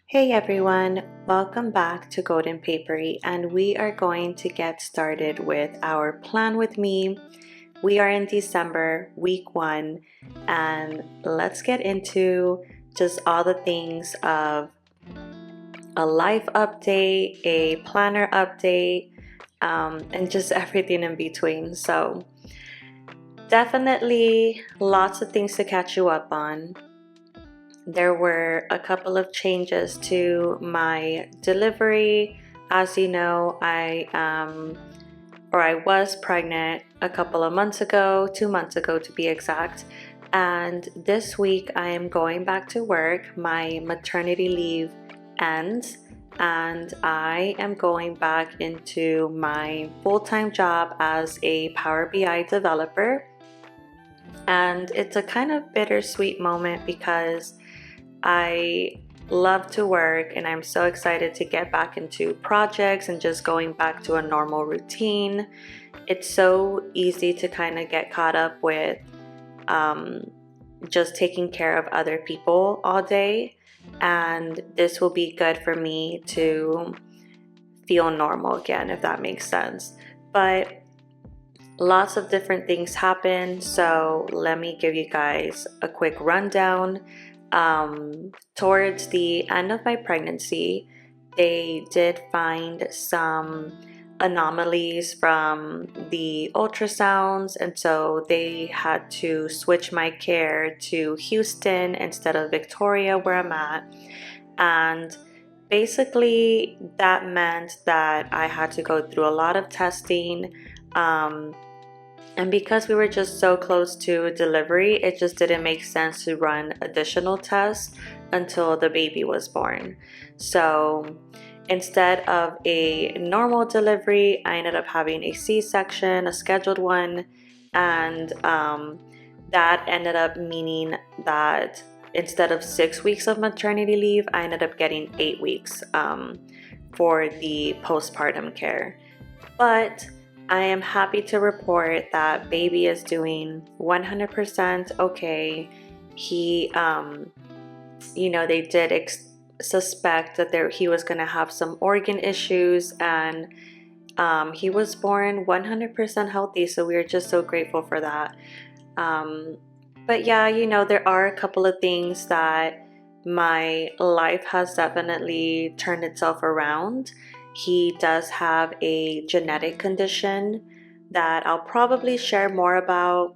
Hey everyone, welcome back to Golden Papery, and we are going to get started with our plan with me. We are in December, week 1, and let's get into just all the things of a life update, a planner update, and just everything in between. So, definitely lots of things to catch you up on. There were a couple of changes to my delivery. As you know, I was pregnant a couple of months ago, 2 months ago to be exact. And this week I am going back to work. My maternity leave ends, and I am going back into my full-time job as a Power BI developer. And it's a kind of bittersweet moment because I love to work and I'm so excited to get back into projects and just going back to a normal routine. It's so easy to kind of get caught up with just taking care of other people all day, and this will be good for me to feel normal again, if that makes sense. But lots of different things happen, so let me give you guys a quick rundown. Towards the end of my pregnancy, they did find some anomalies from the ultrasounds, and so they had to switch my care to Houston instead of Victoria, where I'm at. And basically, that meant that I had to go through a lot of testing. And because we were just so close to delivery, it just didn't make sense to run additional tests until the baby was born. So instead of a normal delivery, I ended up having a C-section, a scheduled one, and that ended up meaning that instead of 6 weeks of maternity leave, I ended up getting 8 weeks for the postpartum care. But I am happy to report that baby is doing 100% okay. He, they did suspect that he was going to have some organ issues, and he was born 100% healthy, so we are just so grateful for that. But yeah, there are a couple of things that my life has definitely turned itself around. He does have a genetic condition that I'll probably share more about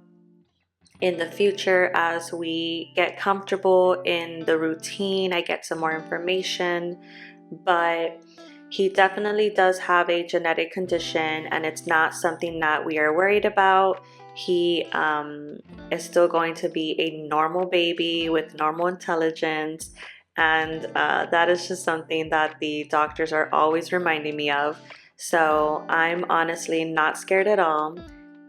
in the future as we get comfortable in the routine. I get some more information, but he definitely does have a genetic condition, and it's not something that we are worried about. He is still going to be a normal baby with normal intelligence, and that is just something that the doctors are always reminding me of. So I'm honestly not scared at all.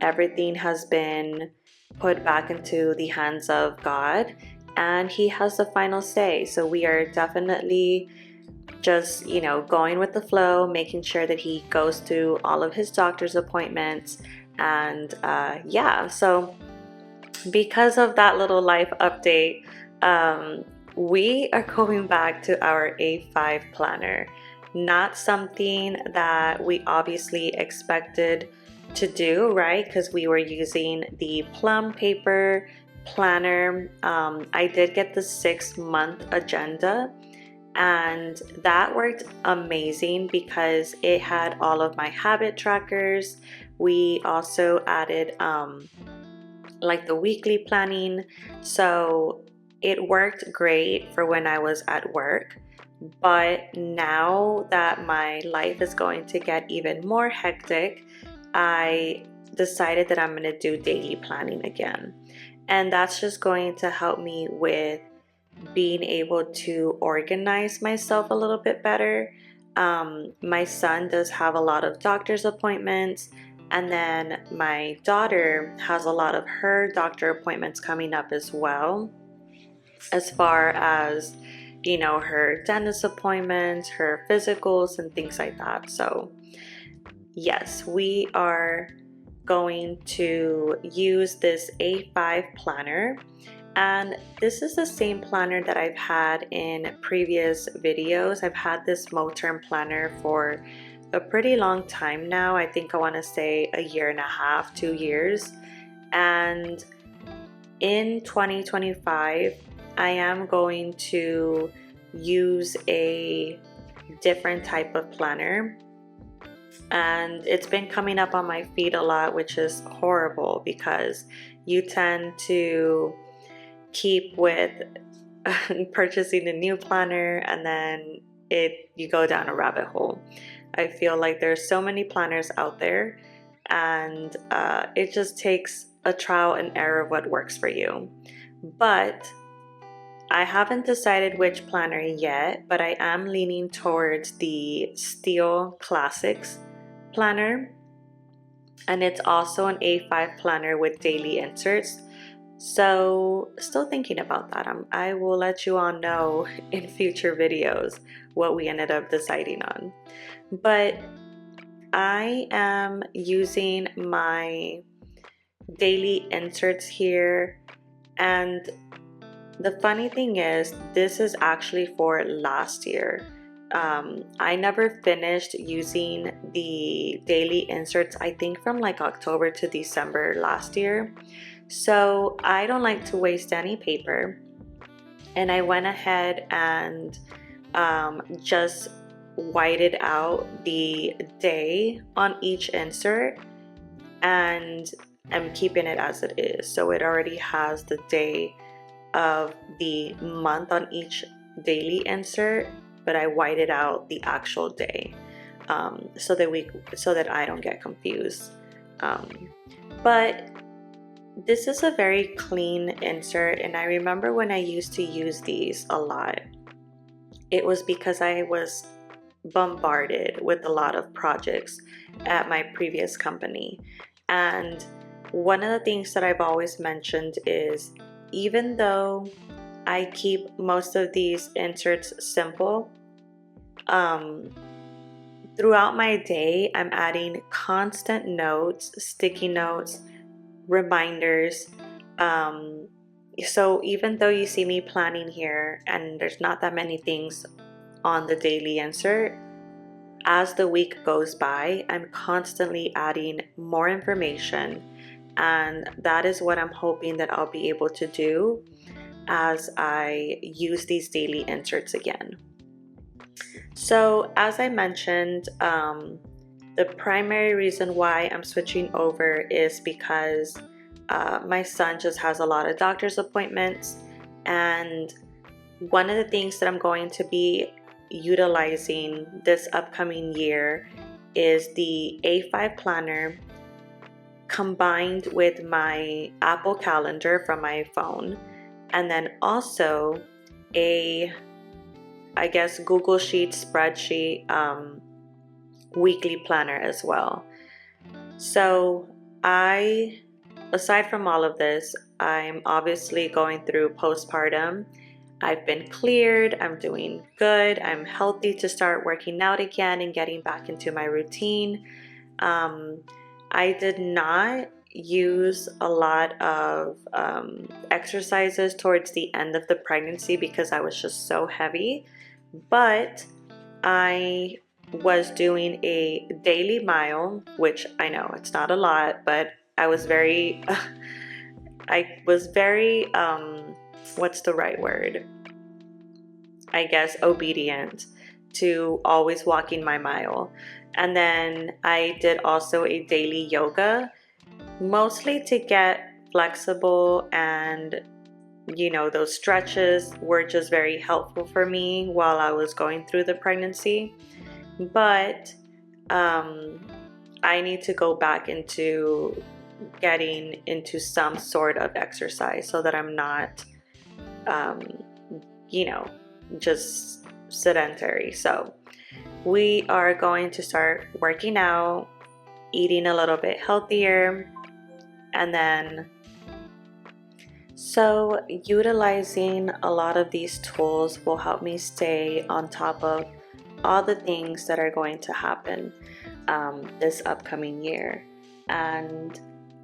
Everything has been put back into the hands of God, and He has the final say. So we are definitely just, going with the flow, making sure that he goes to all of his doctor's appointments. And yeah, so because of that little life update, we are going back to our A5 planner. Not something that we obviously expected to do, right? Because we were using the plum paper planner. I did get the 6-month agenda, and that worked amazing because it had all of my habit trackers. We also added like the weekly planning, so it worked great for when I was at work. But now that my life is going to get even more hectic, I decided that I'm going to do daily planning again, and that's just going to help me with being able to organize myself a little bit better. My son does have a lot of doctor's appointments, and then my daughter has a lot of her doctor appointments coming up as well, as far as, her dentist appointments, her physicals, and things like that. So, yes, we are going to use this A5 planner. And this is the same planner that I've had in previous videos. I've had this Moterm planner for a pretty long time now. I think I want to say a year and a half, 2 years. And in 2025, I am going to use a different type of planner. And it's been coming up on my feed a lot, which is horrible because you tend to keep with purchasing a new planner and then you go down a rabbit hole. I feel like there's so many planners out there, and it just takes a trial and error of what works for you. But I haven't decided which planner yet, but I am leaning towards the Steel Classics planner, and it's also an A5 planner with daily inserts. So still thinking about that. I will let you all know in future videos what we ended up deciding on. But I am using my daily inserts here, and the funny thing is this is actually for last year. I never finished using the daily inserts, I think from like October to December last year. So I don't like to waste any paper, and I went ahead and just whited out the day on each insert, and I'm keeping it as it is. So it already has the day of the month on each daily insert, but I whited out the actual day so that I don't get confused. But this is a very clean insert, and I remember when I used to use these a lot, it was because I was bombarded with a lot of projects at my previous company. And one of the things that I've always mentioned is, even though I keep most of these inserts simple, throughout my day, I'm adding constant notes, sticky notes, reminders. So even though you see me planning here and there's not that many things on the daily insert, as the week goes by, I'm constantly adding more information, and that is what I'm hoping that I'll be able to do as I use these daily inserts again. So as I mentioned, the primary reason why I'm switching over is because my son just has a lot of doctor's appointments, and one of the things that I'm going to be utilizing this upcoming year is the A5 planner combined with my Apple Calendar from my phone, and then also a, I guess, Google Sheet spreadsheet weekly planner as well. So aside from all of this, I'm obviously going through postpartum. I've been cleared, I'm doing good, I'm healthy to start working out again and getting back into my routine. I did not use a lot of exercises towards the end of the pregnancy because I was just so heavy, but I was doing a daily mile, which I know it's not a lot, but I was very what's the right word? I guess obedient to always walking my mile. And then I did also a daily yoga, mostly to get flexible, and those stretches were just very helpful for me while I was going through the pregnancy. But I need to go back into getting into some sort of exercise so that I'm not just sedentary. So we are going to start working out, eating a little bit healthier, and then so utilizing a lot of these tools will help me stay on top of all the things that are going to happen this upcoming year. And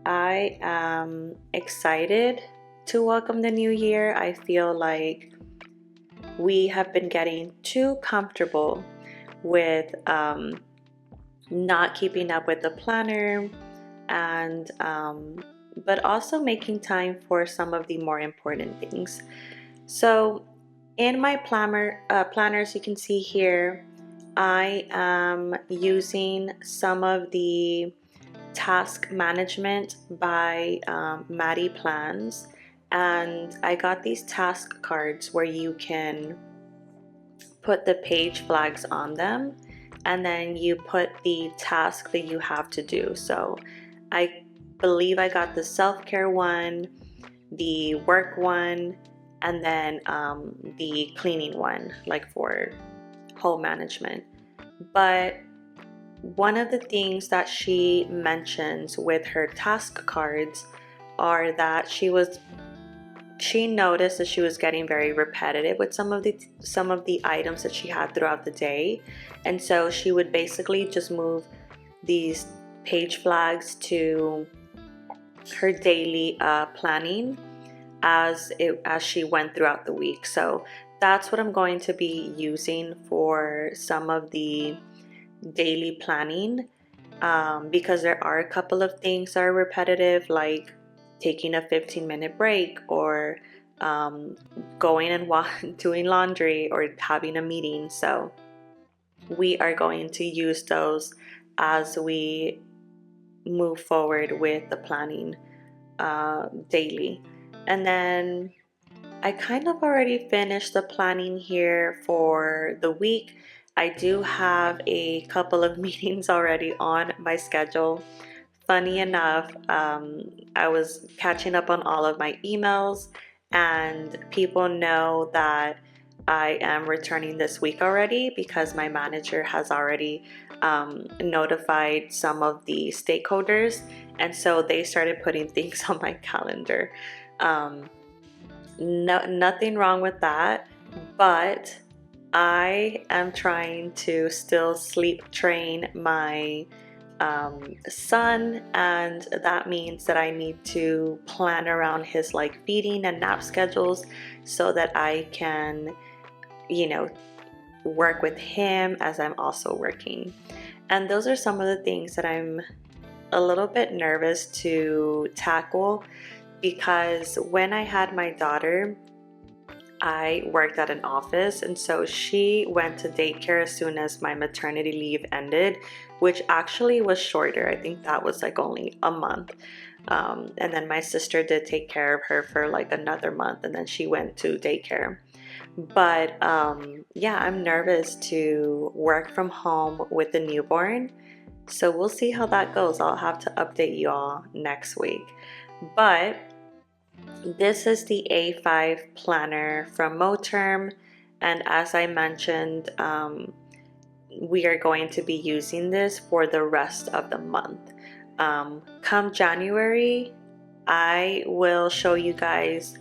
I am excited to welcome the new year. I feel like we have been getting too comfortable with not keeping up with the planner, and but also making time for some of the more important things. So in my planners, you can see here, I am using some of the task management by Maddie Plans, and I got these task cards where you can put the page flags on them, and then you put the task that you have to do. So I believe I got the self-care one, the work one, and then the cleaning one, like for home management. But one of the things that she mentions with her task cards are that she noticed that she was getting very repetitive with some of the items that she had throughout the day, and so she would basically just move these page flags to her daily planning as she went throughout the week. So that's what I'm going to be using for some of the daily planning, because there are a couple of things that are repetitive, like taking a 15-minute break, or going and doing laundry, or having a meeting. So we are going to use those as we move forward with the planning daily. And then I kind of already finished the planning here for the week. I do have a couple of meetings already on my schedule. Funny enough, I was catching up on all of my emails, and people know that I am returning this week already because my manager has already notified some of the stakeholders, and so they started putting things on my calendar. Nothing wrong with that, but I am trying to still sleep train my son, and that means that I need to plan around his like feeding and nap schedules so that I can, work with him as I'm also working. And those are some of the things that I'm a little bit nervous to tackle, because when I had my daughter, I worked at an office, and so she went to daycare as soon as my maternity leave ended, which actually was shorter. I think that was like only a month. And then my sister did take care of her for like another month, and then she went to daycare. But yeah, I'm nervous to work from home with the newborn. So we'll see how that goes. I'll have to update you all next week. But this is the A5 planner from Moterm, and as I mentioned, we are going to be using this for the rest of the month. Come January, I will show you guys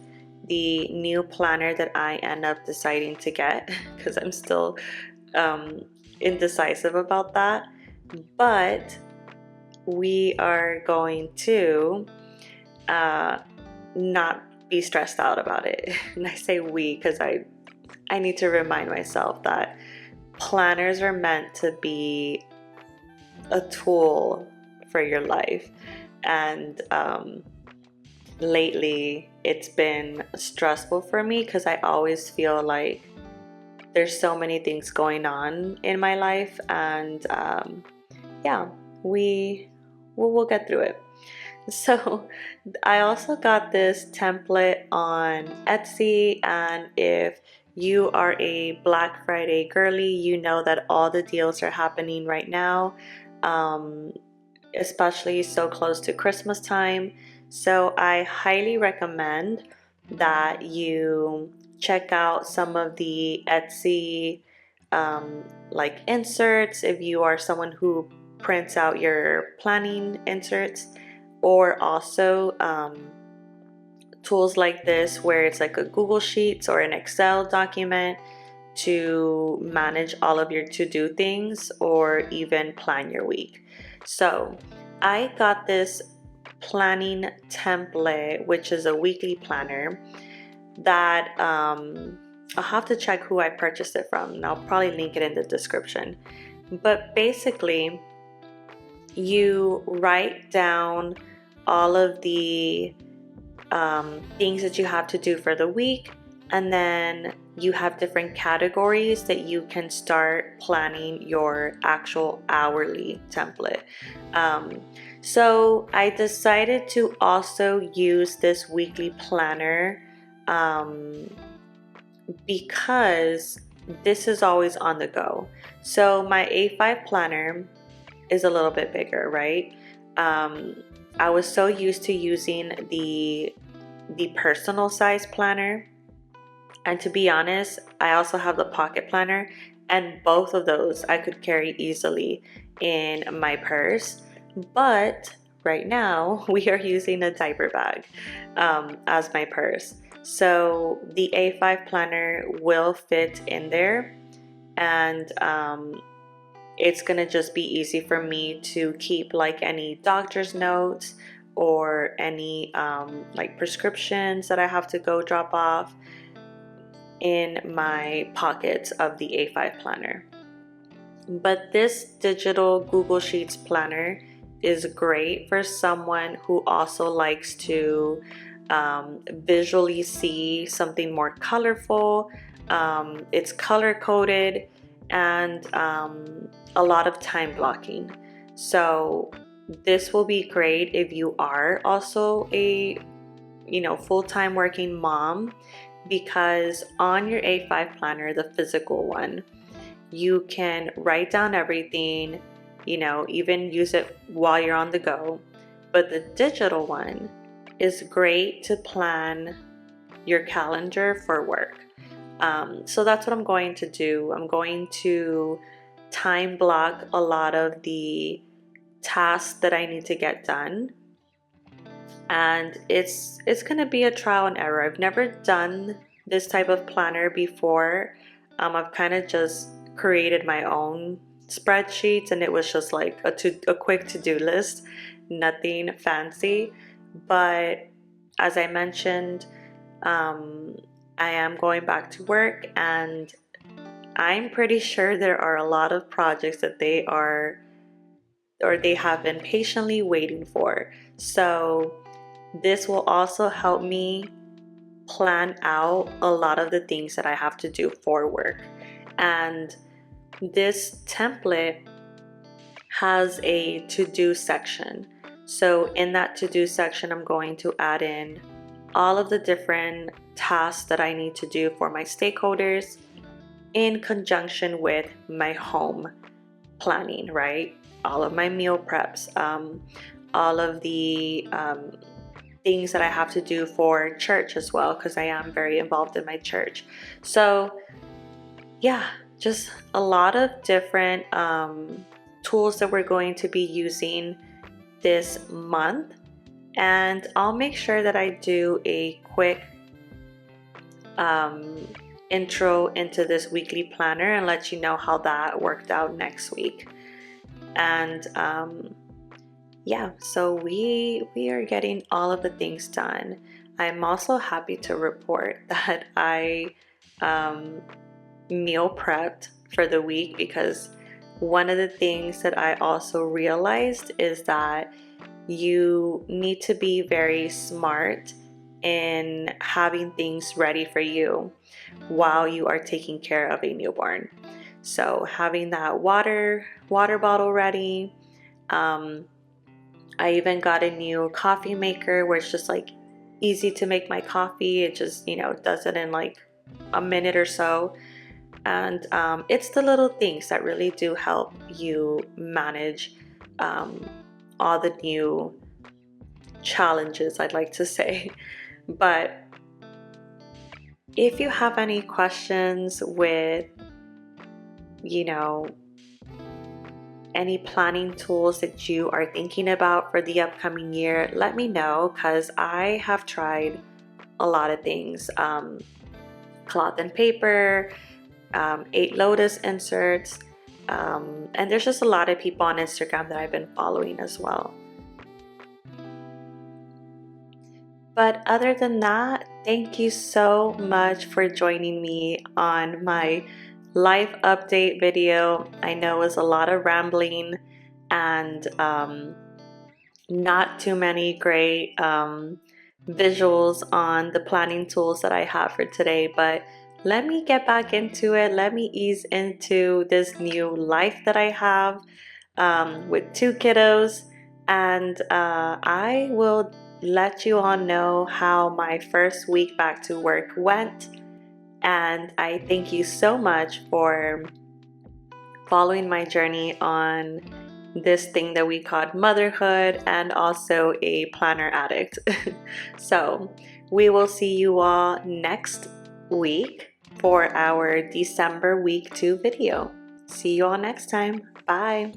the new planner that I end up deciding to get because I'm still indecisive about that. But we are going to not be stressed out about it. And I say we because I need to remind myself that planners are meant to be a tool for your life. And lately it's been stressful for me because I always feel like there's so many things going on in my life, and yeah, we'll get through it. So I also got this template on Etsy, and if you are a Black Friday girly, you know that all the deals are happening right now, especially so close to Christmas time. So I highly recommend that you check out some of the Etsy like inserts if you are someone who prints out your planning inserts, or also tools like this where it's like a Google Sheets or an Excel document to manage all of your to-do things or even plan your week. So I got this planning template, which is a weekly planner that I'll have to check who I purchased it from, and I'll probably link it in the description. But basically, you write down all of the things that you have to do for the week, and then you have different categories that you can start planning your actual hourly template. So I decided to also use this weekly planner because this is always on the go. So my A5 planner is a little bit bigger, right? I was so used to using the personal size planner, and to be honest, I also have the pocket planner, and both of those I could carry easily in my purse. But right now we are using a diaper bag as my purse, so the A5 planner will fit in there, and it's gonna just be easy for me to keep like any doctor's notes or any like prescriptions that I have to go drop off in my pockets of the A5 planner. But this digital Google Sheets planner is great for someone who also likes to visually see something more colorful. It's color coded, and a lot of time blocking. So this will be great if you are also a full-time working mom, because on your A5 planner, the physical one, you can write down everything, even use it while you're on the go. But the digital one is great to plan your calendar for work. So that's what I'm going to do. I'm going to time block a lot of the tasks that I need to get done, and it's gonna be a trial and error. I've never done this type of planner before. I've kind of just created my own spreadsheets, and it was just like a quick to-do list, nothing fancy. But as I mentioned, I am going back to work, and I'm pretty sure there are a lot of projects that they have been patiently waiting for. So this will also help me plan out a lot of the things that I have to do for work. And this template has a to-do section. So in that to-do section, I'm going to add in all of the different tasks that I need to do for my stakeholders in conjunction with my home planning, right? All of my meal preps, all of the things that I have to do for church as well, because I am very involved in my church. So yeah, just a lot of different tools that we're going to be using this month. And I'll make sure that I do a quick intro into this weekly planner and let you know how that worked out next week. And yeah, so we are getting all of the things done. I'm also happy to report that I meal prepped for the week, because one of the things that I also realized is that you need to be very smart in having things ready for you while you are taking care of a newborn. So having that water bottle ready. I even got a new coffee maker where it's just like easy to make my coffee. It just does it in like a minute or so. And it's the little things that really do help you manage all the new challenges, I'd like to say. But if you have any questions with any planning tools that you are thinking about for the upcoming year, let me know, because I have tried a lot of things. Cloth and paper, 8 Lotus inserts, and there's just a lot of people on Instagram that I've been following as well. But other than that, thank you so much for joining me on my life update video. I know it was a lot of rambling and not too many great visuals on the planning tools that I have for today, but let me get back into it. Let me ease into this new life that I have with two kiddos, and I will let you all know how my first week back to work went. And I thank you so much for following my journey on this thing that we called motherhood and also a planner addict. So we will see you all next week for our December week 2 video. See you all next time. Bye.